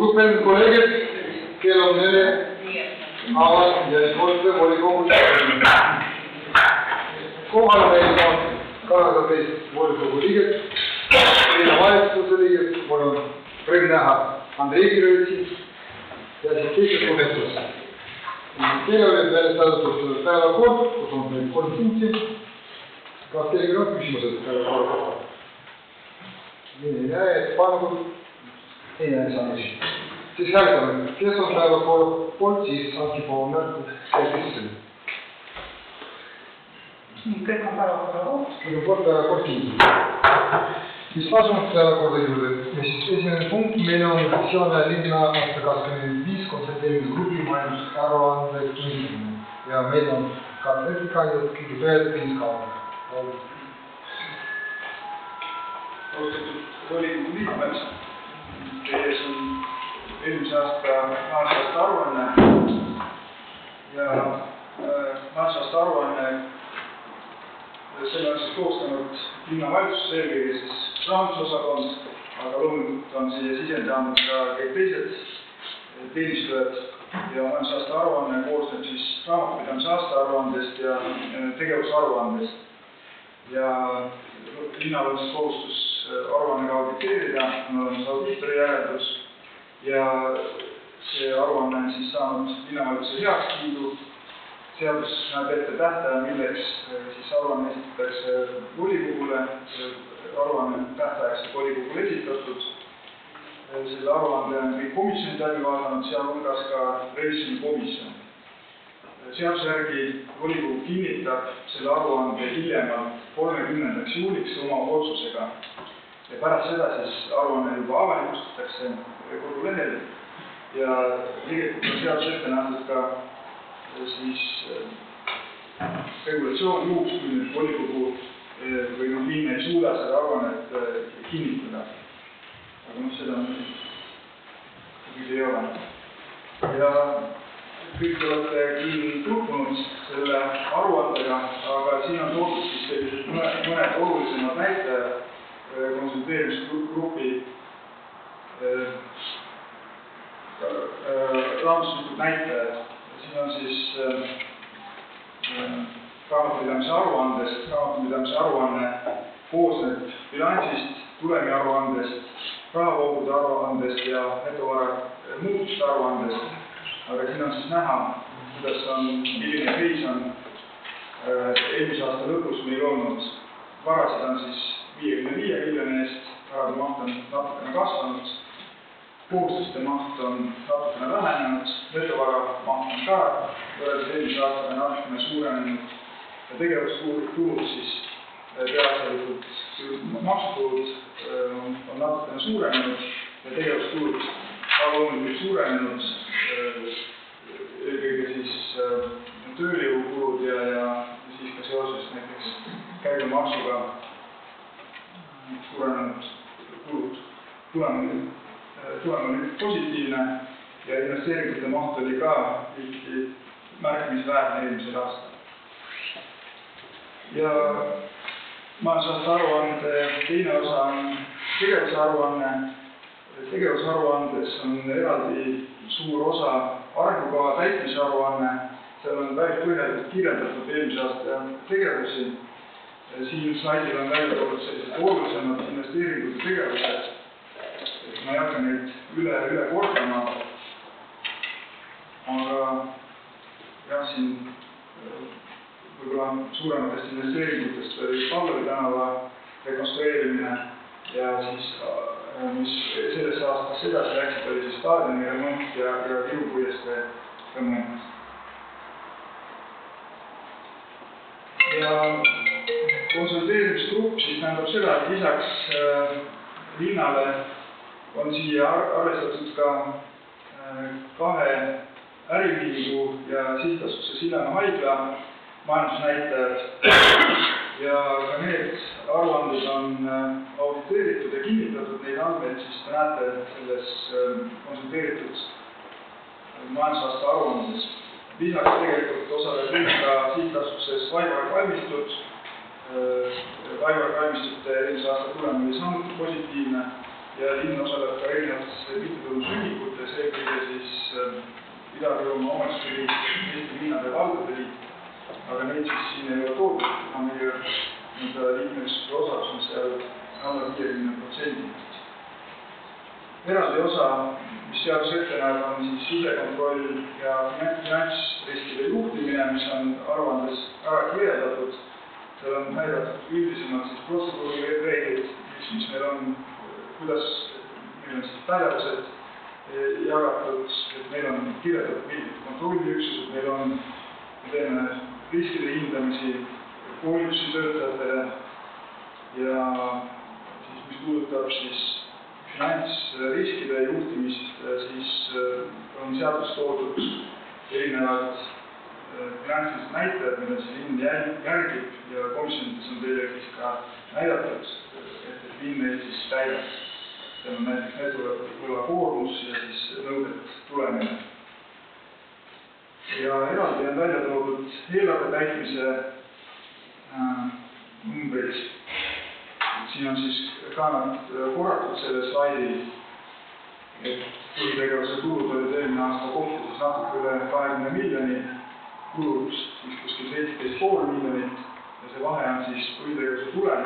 Lugupeetud kolleegid, kell on 4, avan jätkuvalt volikogu kohal meil on 18 volikogu liiget, 4 valitsuse liiget, mul on rõõm näha Andrei Kirovitsi ja siis teised kohestus. Teile olid veel saadetud päevakord, kus on meil 3 punkti. Kas kellelgi on küsimused päevakord kohta? Nii ei näe, et pannud ei näe saanud. Siis hääletame, kes on päevakord poolt, siis andki pool märku sellisele. Kõik on päevakorda poolt. Kõik on poolt päevakord kiitud. Siis asunud päevakorda juurde. Ja siis esimene punkt meil on Sillamäe linna aasta 25 konsulteerimisgrupi majandusaruande kinnitamine. Ja meil on kaks ettekandjat, kõigepealt Priis Kaal. Austatud volikogu liikmed, teie ees on eelmise aasta majandusaasta aruanne ja majandusaasta aruanne selle on siis koostanud linnavalitsus, eelkõige siis rahandusosakond, aga loomulikult on siia sisendi andnud ka kõik teised teenistujad ja majandusaasta aruanne koosneb siis raamatupidamise aastaaruandest ja tegevusaruandest. Ja linnavalitsus kohustus aruannega auditeerida, on olemas audiitori järeldus ja see aruanne on siis saanud linnavalitsuse heakskiidu. Seadus näeb ette tähtaja, milleks siis aruanne esitatakse volikogule, aruanne tähtajaks volikogule esitatud. Selle aruande on kõik komisjonid läbi vaadanud, sealhulgas ka revisjonikomisjon. Seaduse järgi volikogu kinnitab selle aruande hiljemalt 30. juuliks oma otsusega. Ja pärast seda siis aruanne juba avalikustatakse kodulehel ja tegelikult on seadus ette nähtud ka siis regulatsioon juhuks, kui nüüd volikogu või linn ei suuda seda aruannet kinnitada. Aga seda küll ei ole. Ja kõik olete küll tutvunud selle aruandega, aga siin on toodud siis sellised mõned olulisemad näitajad konsulteerimisgrupi rahanduslikud näitajad. Siin on siis raamatupidamise aruandest. Raamatupidamise aruanne koosneb bilansist, tulemiaruandest, rahavoogude aruandest ja netovara muutuste aruandest. Aga siin on siis näha, kuidas on, milline kriis on eelmise aasta lõpus meil olnud. Varasid on siis 55 miljoni eest, varade maht on natukene kasvanud, kohustuste maht on natukene vähenenud, netovara maht on ka võrreldes eelmise aastaga natukene suurenenud ja tegevustulud siis peaasjalikult maksutulud on natukene suurenenud ja tegevustulud loomulikult suurenenud, eelkõige siis tööjõukulud ja siis ka seoses näiteks käibemaksuga suurenenud kulud. Tulem oli positiivne ja investeeringute maht oli ka märkimisväärne eelmisel aastal. Ja majandusaasta aruande teine osa on tegevusaruanne. Tegevusaruandes on eraldi suur osa arengukava täitmise aruanne. Seal on päris põhjalikult kirjeldatud eelmise aasta tegevusi. Siin slaidil on välja toodud sellised olulisemad investeeringud ja tegevused. Ma ei hakka neid üle kordama. Aga jah, siin võib-olla suurematest investeeringutest oli Pallari tänava rekonstrueerimine ja siis mis selles aastas edasi läksid, oli siis staadioni remont ja Viru-Puiestee remont. Ja konsolideerimisgrupp siis tähendab seda, et lisaks linnale on siia arvestatud ka 2 äriühingu ja sihtasutuse Sillamäe haigla majandusnäitajad ja ka need aruanded on auditeeritud ja kinnitatud. Neid andmeid siis te näete selles konsulteeritud majandusaasta aruandes. Lisaks tegelikult osaleb linn ka sihtasutuses Vaivar kalmistud. Vaivar kalmistute eelmise aasta tulem oli samuti positiivne ja linn osaleb ka erinevates mittetulundusühingutes Ida-Virumaa Omavalitsuste Liit, Eesti Linnade ja Valdade Liit, aga neid siis siin ei ole toodud, kuna meie liikmesuse osalus on seal alla 50%. Eraldi osa, mis seadus ette näeb, on siis sisekontroll ja finantsriskide juhtimine, mis on aruandes ära kirjeldatud. Seal on näidatud üldisemalt siis protseduurireeglid, mis meil on, kuidas meil on siis pädevused jagatud, et meil on kirjeldatud mingid kontrolliüksused, me teeme riskide hindamisi, koolitusi töötajatele ja siis, mis puudutab siis finantsriskide juhtimist, siis on seadus toodud erinevad finantsilised näitajad, mida siis linn järgib ja komisjonides on teile siis ka näidatud, et linn neid siis täidab. See on näiteks netuvõlakoormus ja siis nõuded tulemine. Ja eraldi on välja toodud eelarve täitmise numbrid. Siin on siis ka nad korratud selle slaidil, et põhitegevuse tulud olid eelmine aasta kokku siis natuke üle 20 miljoni, kulud siis kuskil 17,5 miljonit ja see vahe on siis põhitegevuse tulem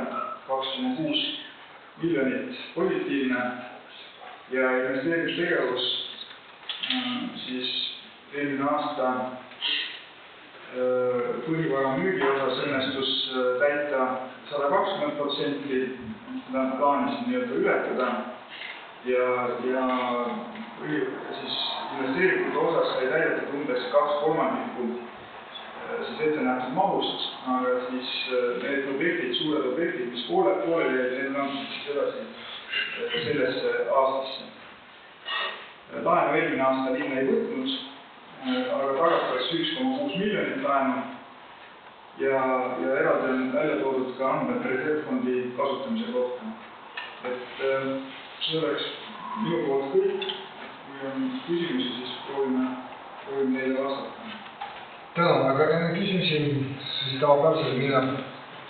2,6 miljonit positiivne ja investeerimistegevus siis eelmine aasta põhivara müügi osas õnnestus täita 120%, seda plaanis ületada ja siis investeeringute osas sai täidetud umbes 2/3 siis ette nähtud mahust, aga siis need objektid, suured objektid, mis pooleli jäid, need on siis edasi sellesse aastasse. Laenu eelmine aasta linn ei võtnud, aga tagastas 1,6 miljonit laenu ja eraldi on välja toodud ka andmed reservfondi kasutamise kohta. Et see oleks minu poolt kõik, kui on küsimusi, siis proovime neile vastata. Tänan, aga enne küsimusi siis tavapäraselt mina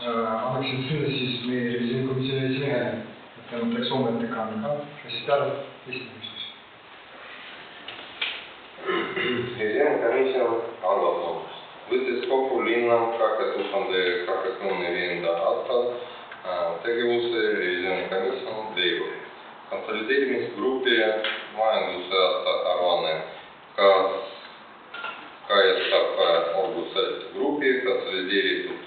annaksin sõna siis meie revisjonikomisjoni esimehele, et ta peaks oma ettekandega, kes siis täna esimene küsimus. Revisjonikomisjon arvamus. Võttes kokku linna 2025. aastal tegevuse revisjonikomisjon leidub konsolideerimisgrupi majanduse aasta aruanne, kas kajastab olguselt grupi konsolideeritud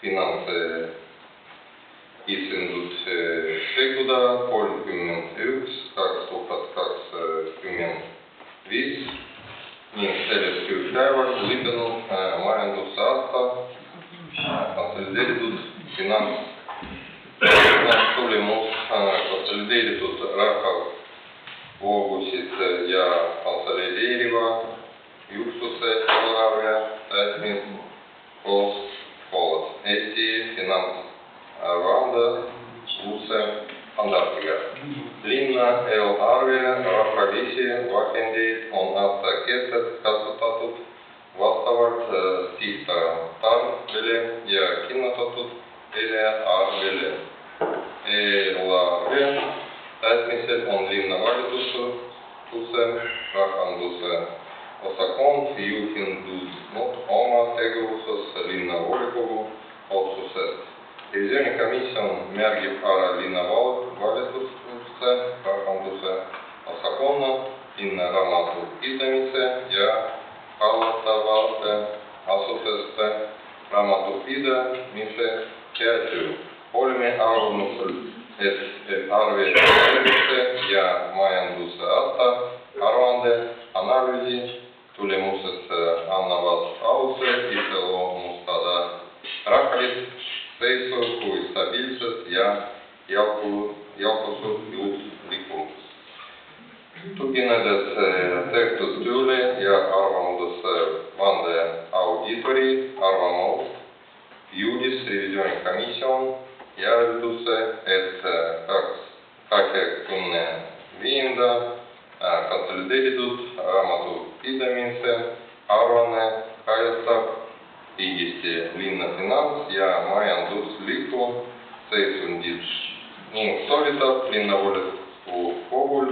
finantseisendud teguda 31.2025 ning sellest päeval lõppenud majandusaasta konsolideeritud finantstulemus, konsolideeritud rahavoogusid ja konsolideeriva üksuse eelarve täitmine koos Eesti finantsaruande uue standardiga. Linna eelarve rahalisi vahendeid on aasta keskel kasutatud vastavalt sihtotstarbele ja kinnitatud eelarvele. Eelarve täitmisel on linnavalitsuse rahanduse osakond juhindunud oma tegevuses linnavolikogu otsusest. Revisjonikomisjon märgib ära linnavalitsuse rahanduse osakonna, linnaraamatupidamise ja hallatavate asutuste raamatupidamise käetöö. Oleme arvamusel, et eelarve ja majanduse aasta aruande analüüsi tulemused annavad aluse iseloomustada rahalist seisu kui stabiilset ja jätkusuutlikku. Tuginedes tehtud tööle ja arvamuse vandeaudiitori arvamust jõudis revisjonikomisjon järelduse, et 25. konsolideeritud raamatupidamise aruanne kajastab õigesti linna finants- ja majanduslikku seisundit ning soovitab linnavolikogu kogul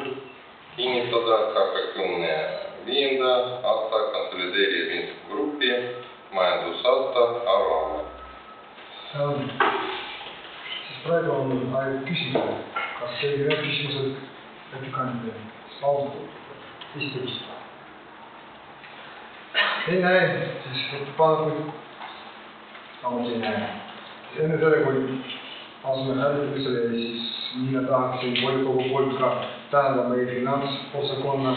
kinnitada 25. viienda aasta konsolideerimisgrupi majandusaasta aruanne. Siis praegu on aeg küsida, kas see ei ole küsimused ettekandjale, siis lausatud istumist. Ei näe, siis ettepanekuid samuti ei näe. Enne selle, kui asume hääletamisele, siis mina tahaksin volikogu poolt ka tänada meie finantsosakonna,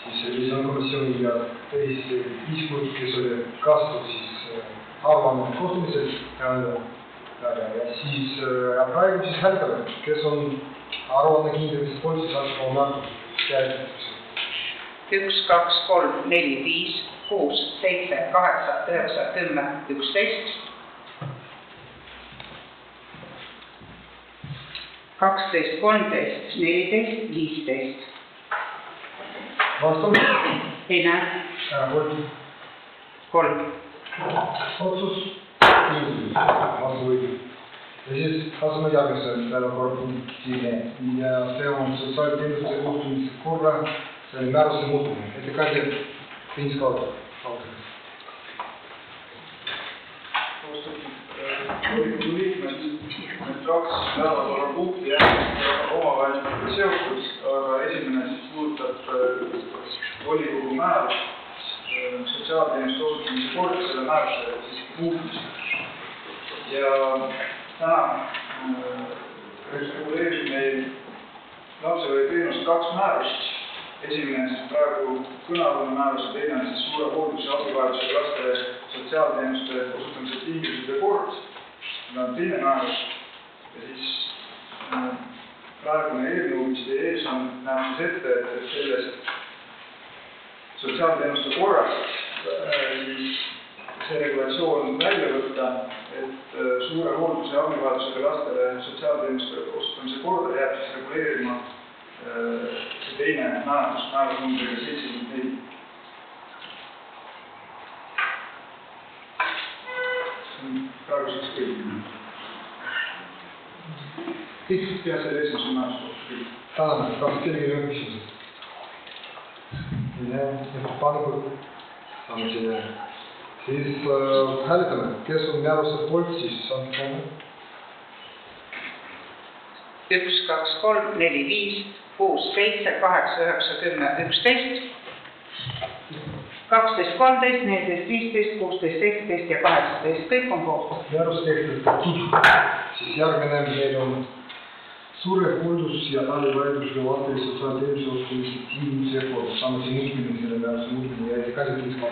siis revisjonkomisjoni ja teisi isikuid, kes oli kaasatud siis aruanne koostamisel ja siis praegu siis hääletame, kes on aruanne kinnitamise poolt, siis on käes. 1, 2, 3, 4, 5, 6, 7, 8, 9, 10, 11. 12, 13, 14, 15. Vastus? Ei näe. Ärakord? 3. Otsus? Vastu võidu. Ja siis asume järgmise päevakorrapunktile ja see on sotsiaalteenuste kohtumise korra selle määruse muutmine. Ettekandja Priins Kaldur. Volikogu liikmed, need 2 päevakorrapunkti jäävad omavahel seotud, aga esimene siis puudutab volikogu määrust, sotsiaalteenuste osutamise kord, selle määruse muutmist. Ja täna reguleerib meil lapsehoiuteenust 2 määrust. Esimene siis praegu kõnealune määrus ja teine on siis suure hooldus- ja abivajadusega laste sotsiaalteenuste osutamise tingimused ja kord. Meil on teine määrus ja siis praegune eelnõu, mis teie ees on, näeb siis ette, et sellest sotsiaalteenuste korrast see regulatsioon välja võtta, et suure hooldus- ja abivajadusega lastele sotsiaalteenuste osutamise korda jääb siis reguleerima see teine määrus numbriga 74. See on praeguseks kõik. Kõik pea selle esimese määrus kohta kõik. Tänan, kas kellelgi on küsimused? Ettepanekud? Samuti ei näe. Siis hääletame, kes on määruse poolt, siis saab kohe. 1, 2, 3, 4, 5, 6, 7, 8, 9, 10, 11. 12, 13, 14, 15, 16, 17 ja 18. Kõik on poolt. Määrus kehtestatud. Siis järgmine meil on suure hooldus- ja abivajadusega lastele sotsiaalteenuse osutamise tingimuste kord. Samuti muutmine, selle määruse muutmine ja käsitlus ka.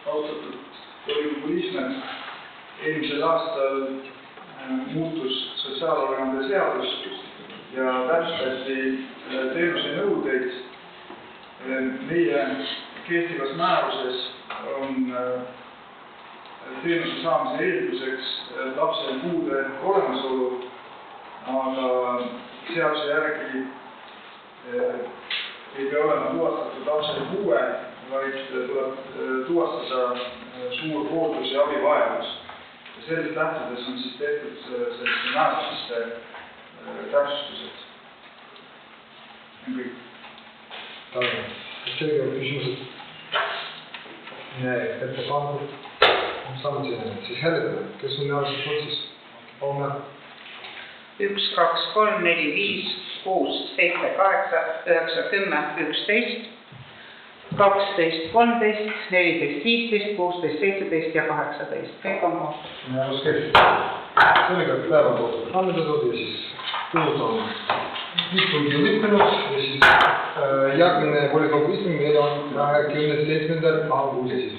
Austatud volikogu liikmed, eelmisel aastal muutus sotsiaalhoolekande seadus ja täpsustati teenuse nõudeid. Meie kehtivas määruses on teenuse saamise eelduseks lapse puude olemasolu, aga seaduse järgi ei pea olema tuvastatud lapse puue, vaid tuleb tuvastada suur hooldus- ja abivajadus. Ja sellest lähtudes on siis tehtud selliste määrusesse täpsustused. Kõik. Tänan. Kas kellelgi on küsimused? Ettepanekud? Samuti ei näe. Siis hääletame. Kes on määruse poolt siis? Palun. 1, 2, 3, 4, 5, 6, 7, 8, 9, 10, 11. 12, 13, 14, 15, 16, 17 ja 18. Kõik on poolt. Määrus kehtib. Sellega päevakord ammendatud ja siis tulud on istungi lõppenud ja siis järgmine volikogu istung meil on 27. augustil.